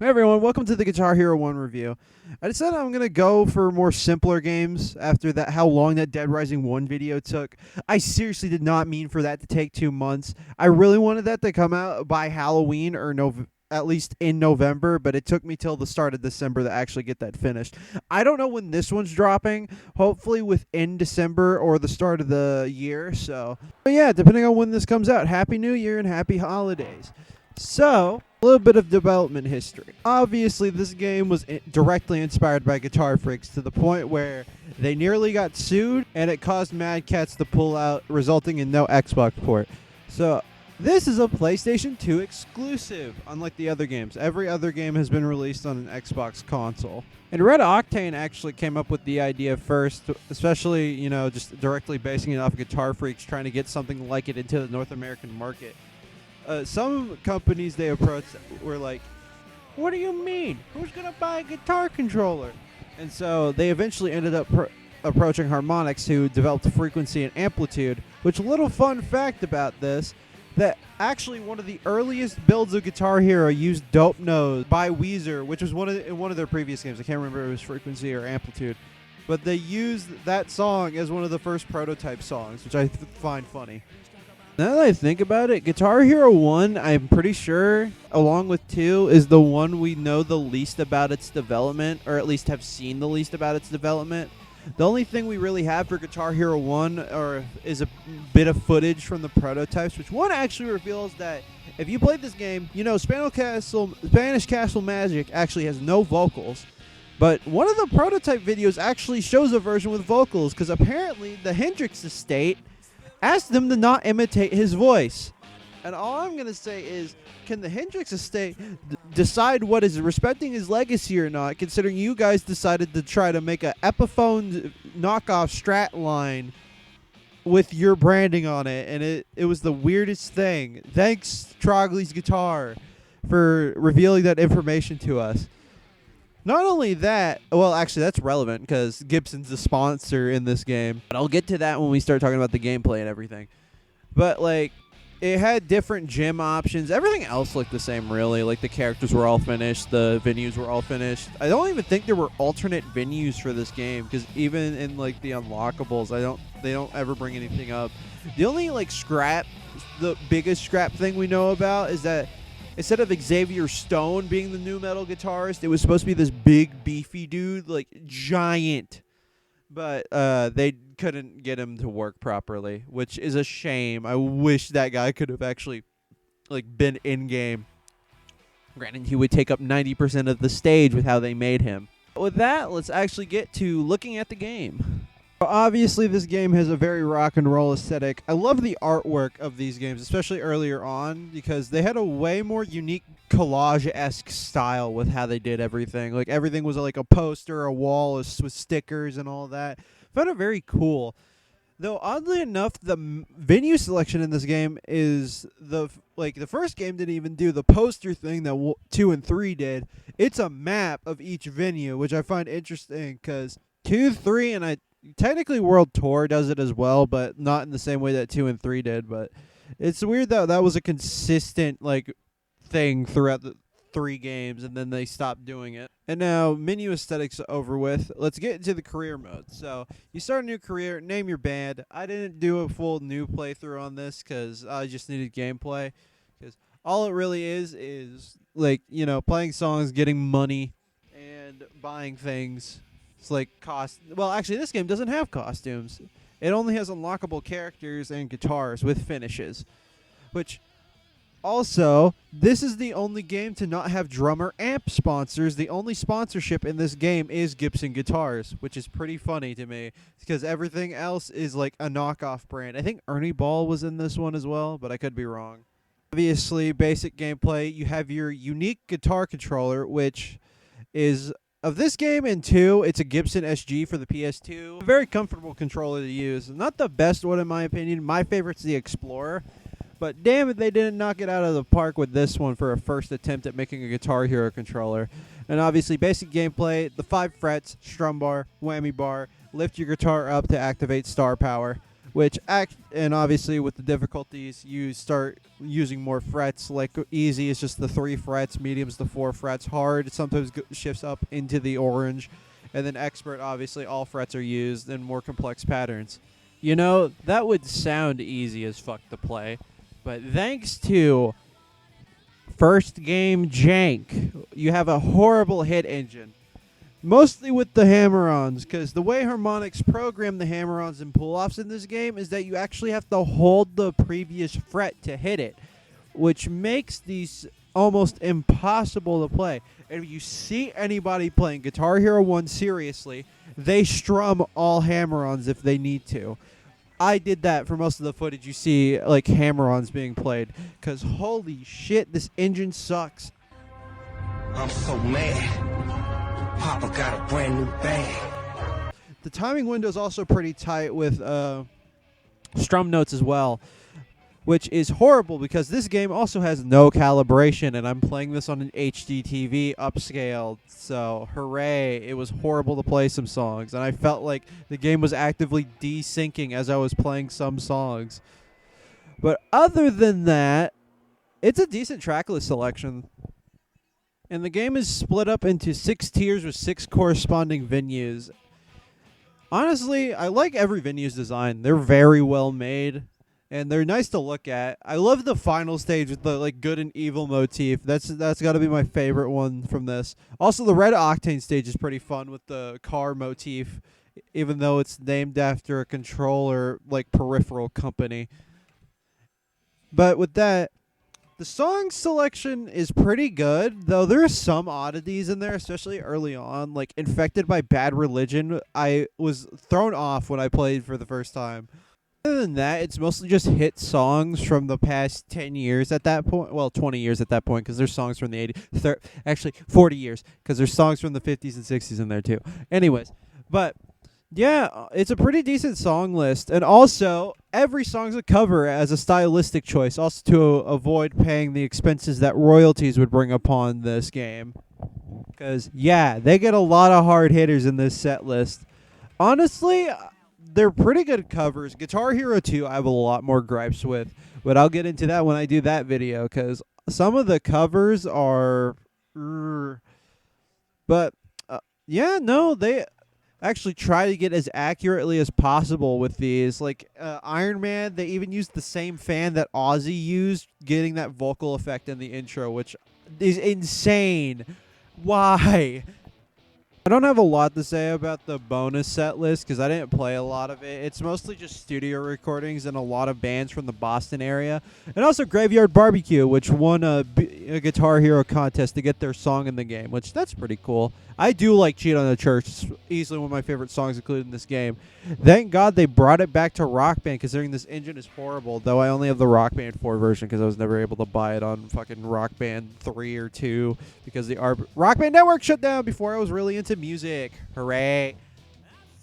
Hey everyone, welcome to the Guitar Hero 1 review. I decided I'm going to go for more simpler games after that how long that Dead Rising 1 video took. I seriously did not mean for that to take 2 months. I really wanted that to come out by Halloween or at least in November, but it took me till the start of December to actually get that finished. I don't know when this one's dropping, hopefully within December or the start of the year. But yeah, depending on when this comes out, Happy New Year and Happy Holidays. So, a little bit of development history. Obviously, this game was directly inspired by Guitar Freaks to the point where they nearly got sued and it caused Mad Catz to pull out, resulting in no Xbox port. So, this is a PlayStation 2 exclusive, unlike the other games. Every other game has been released on an Xbox console. And Red Octane actually came up with the idea first, especially, just directly basing it off Guitar Freaks, trying to get something like it into the North American market. Some companies they approached were like, what do you mean? Who's going to buy a guitar controller? And so they eventually ended up approaching Harmonix, who developed frequency and amplitude, which, little fun fact about this, that actually one of the earliest builds of Guitar Hero used Dope Nose by Weezer, which was in one of their previous games. I can't remember if it was frequency or amplitude. But they used that song as one of the first prototype songs, which I find funny. Now that I think about it, Guitar Hero 1, I'm pretty sure, along with 2, is the one we know the least about its development, or at least have seen the least about its development. The only thing we really have for Guitar Hero 1 is a bit of footage from the prototypes, which one actually reveals that if you played this game, Spanish Castle Magic actually has no vocals. But one of the prototype videos actually shows a version with vocals, because apparently the Hendrix estate asked them to not imitate his voice. And all I'm going to say is, can the Hendrix estate decide what is respecting his legacy or not, considering you guys decided to try to make a Epiphone knockoff Strat line with your branding on it, and it was the weirdest thing. Thanks, Trogley's Guitar, for revealing that information to us. Not only that, well, actually, that's relevant because Gibson's the sponsor in this game. But I'll get to that when we start talking about the gameplay and everything. But, it had different gym options. Everything else looked the same, really. Like, the characters were all finished. The venues were all finished. I don't even think there were alternate venues for this game because even in, the unlockables, they don't ever bring anything up. The only, the biggest scrap thing we know about is that instead of Xavier Stone being the new metal guitarist, it was supposed to be this big, beefy dude, giant. But they couldn't get him to work properly, which is a shame. I wish that guy could have actually, been in-game. Granted, he would take up 90% of the stage with how they made him. But with that, let's actually get to looking at the game. Obviously, this game has a very rock and roll aesthetic. I love the artwork of these games, especially earlier on, because they had a way more unique collage-esque style with how they did everything. Everything was a poster, a wall with stickers and all that. I found it very cool. Though, oddly enough, the venue selection in this game is the first game didn't even do the poster thing that 2 and 3 did. It's a map of each venue, which I find interesting because 2, 3, and technically World Tour does it as well, but not in the same way that 2 and 3 did. But it's weird that was a consistent thing throughout the 3 games, and then they stopped doing it. And now menu aesthetics over with. Let's get into the career mode. So you start a new career, name your band. I didn't do a full new playthrough on this because I just needed gameplay. Because all it really is playing songs, getting money, and buying things. It's well, actually, this game doesn't have costumes. It only has unlockable characters and guitars with finishes. Which, also, this is the only game to not have drummer amp sponsors. The only sponsorship in this game is Gibson Guitars, which is pretty funny to me because everything else is a knockoff brand. I think Ernie Ball was in this one as well, but I could be wrong. Obviously, basic gameplay, you have your unique guitar controller, which is of this game and 2, it's a Gibson SG for the PS2. A very comfortable controller to use. Not the best one in my opinion. My favorite's the Explorer. But damn it, they didn't knock it out of the park with this one for a first attempt at making a Guitar Hero controller. And obviously, basic gameplay, the 5 frets, strum bar, whammy bar, lift your guitar up to activate star power. which and obviously with the difficulties you start using more frets. Like easy is just the 3 frets, medium's the 4 frets, hard sometimes shifts up into the orange, and then expert obviously all frets are used in more complex patterns. You know, that would sound easy as fuck to play, but thanks to first game jank, you have a horrible hit engine. Mostly with the hammer-ons, because the way harmonics program the hammer-ons and pull-offs in this game is that you actually have to hold the previous fret to hit it, which makes these almost impossible to play. And if you see anybody playing Guitar Hero 1 seriously, they strum all hammer-ons if they need to. I did that for most of the footage you see, like, hammer-ons being played, because holy shit, this engine sucks. I'm so mad. Papa got a brand new bag. The timing window is also pretty tight with strum notes as well, which is horrible because this game also has no calibration, and I'm playing this on an HD TV upscaled, so hooray. It was horrible to play some songs, and I felt like the game was actively desyncing as I was playing some songs. But other than that, it's a decent tracklist selection. And the game is split up into 6 tiers with 6 corresponding venues. Honestly, I like every venue's design. They're very well made, and they're nice to look at. I love the final stage with the like good and evil motif. That's got to be my favorite one from this. Also, the Red Octane stage is pretty fun with the car motif, even though it's named after a controller like peripheral company. But with that, the song selection is pretty good, though there are some oddities in there, especially early on. Like Infected by Bad Religion, I was thrown off when I played for the first time. Other than that, it's mostly just hit songs from the past 10 years at that point. Well, 20 years at that point, because there's songs from the 80s. Actually, 40 years, because there's songs from the 50s and 60s in there, too. Anyways, but yeah, it's a pretty decent song list. And also, every song's a cover as a stylistic choice, also to avoid paying the expenses that royalties would bring upon this game. Because, yeah, they get a lot of hard hitters in this set list. Honestly, they're pretty good covers. Guitar Hero 2 I have a lot more gripes with, but I'll get into that when I do that video, because some of the covers are... But, yeah, no, they actually try to get as accurately as possible with these. Like Iron Man, they even used the same fan that Ozzy used, getting that vocal effect in the intro, which is insane. Why? I don't have a lot to say about the bonus set list because I didn't play a lot of it. It's mostly just studio recordings and a lot of bands from the Boston area. And also Graveyard Barbecue, which won a Guitar Hero contest to get their song in the game, which that's pretty cool. I do like Cheat on the Church. It's easily one of my favorite songs included in this game. Thank God they brought it back to Rock Band, considering this engine is horrible, though I only have the Rock Band 4 version because I was never able to buy it on fucking Rock Band 3 or 2 because the Rock Band Network shut down before I was really into music. Hooray.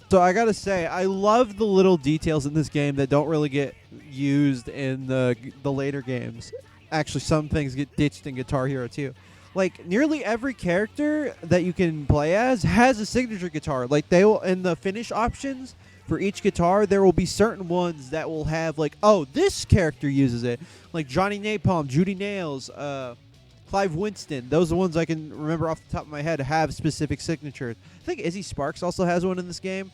So I gotta say, I love the little details in this game that don't really get used in the later games. Actually, some things get ditched in Guitar Hero 2. Like, nearly every character that you can play as has a signature guitar. Like, they will, in the finish options for each guitar, there will be certain ones that will have, like, oh, this character uses it. Like Johnny Napalm, Judy Nails, Clive Winston. Those are the ones I can remember off the top of my head have specific signatures. I think Izzy Sparks also has one in this game.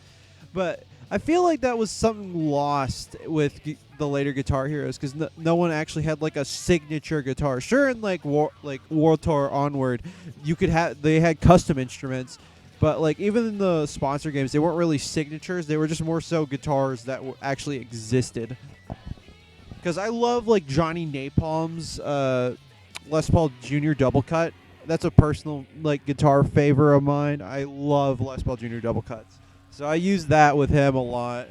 But I feel like that was something lost with the later Guitar Heroes because no one actually had like a signature guitar. Sure, in like World Tour onward, they had custom instruments, but like even in the sponsor games, they weren't really signatures. They were just more so guitars that actually existed. Because I love like Johnny Napalm's Les Paul Jr. double cut. That's a personal like guitar favor of mine. I love Les Paul Jr. double cuts. So I use that with him a lot.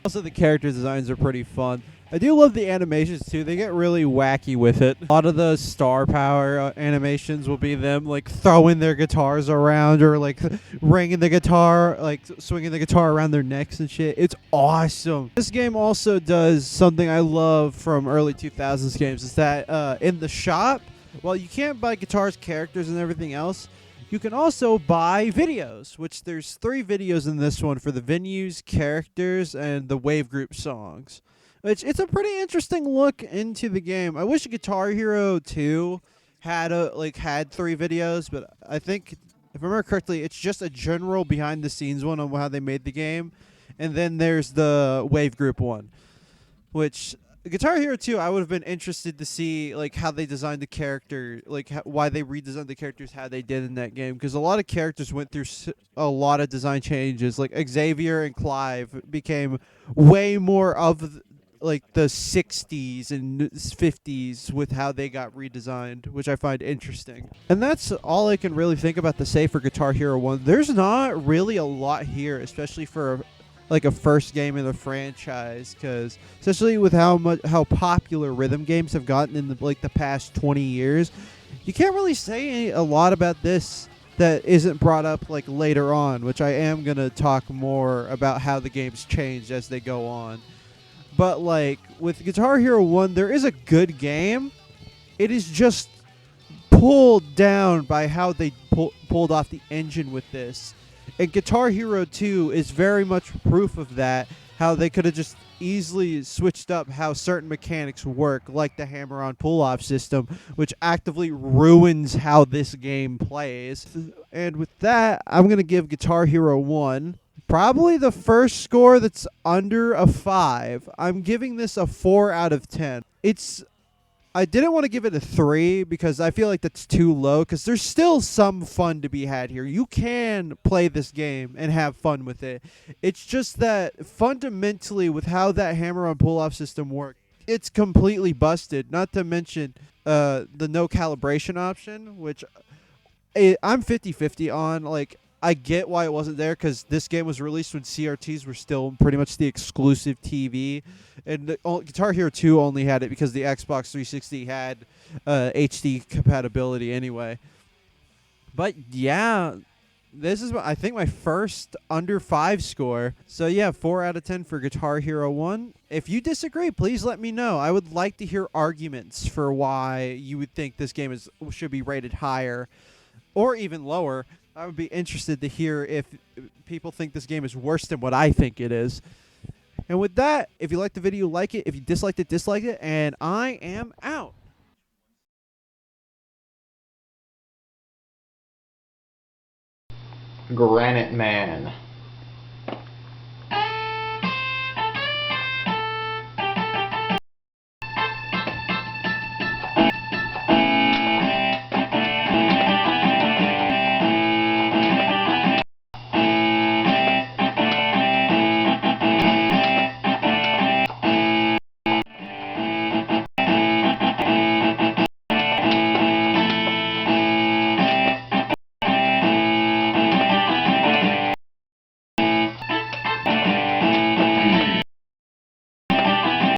Also, the character designs are pretty fun. I do love the animations, too. They get really wacky with it. A lot of the star power animations will be them, like, throwing their guitars around or, like, ringing the guitar, like, swinging the guitar around their necks and shit. It's awesome. This game also does something I love from early 2000s games. Is that in the shop, While you can't buy guitars, characters, and everything else, you can also buy videos, which there's 3 videos in this one for the venues, characters, and the wave group songs. Which it's a pretty interesting look into the game. I wish Guitar Hero 2 had had 3 videos, but I think if I remember correctly, it's just a general behind the scenes one on how they made the game, and then there's the wave group one, which Guitar Hero 2, I would have been interested to see like how they designed the character, like why they redesigned the characters how they did in that game, because a lot of characters went through a lot of design changes. Like Xavier and Clive became way more of like the 60s and 50s with how they got redesigned, which I find interesting. And that's all I can really think about to say for Guitar Hero 1. There's not really a lot here, especially for like a first game in the franchise, because especially with how popular rhythm games have gotten in the past 20 years, you can't really say a lot about this that isn't brought up like later on, which I am gonna talk more about how the games changed as they go on. But like with Guitar Hero 1, there is a good game. It is just pulled down by how they pulled off the engine with this. And Guitar Hero 2 is very much proof of that, how they could have just easily switched up how certain mechanics work, like the hammer-on pull-off system, which actively ruins how this game plays. And with that, I'm going to give Guitar Hero 1 probably the first score that's under a 5. I'm giving this a 4 out of 10. I didn't want to give it a 3 because I feel like that's too low, because there's still some fun to be had here. You can play this game and have fun with it. It's just that fundamentally with how that hammer-on pull-off system works, it's completely busted, not to mention the no calibration option, which I'm 50-50 on. Like, I get why it wasn't there, because this game was released when CRTs were still pretty much the exclusive TV, and Guitar Hero 2 only had it because the Xbox 360 had HD compatibility anyway. But yeah, this is I think my first under 5 score. So yeah, 4 out of 10 for Guitar Hero 1. If you disagree, please let me know. I would like to hear arguments for why you would think this game should be rated higher or even lower. I would be interested to hear if people think this game is worse than what I think it is. And with that, if you liked the video, like it. If you disliked it, dislike it. And I am out. Granite Man.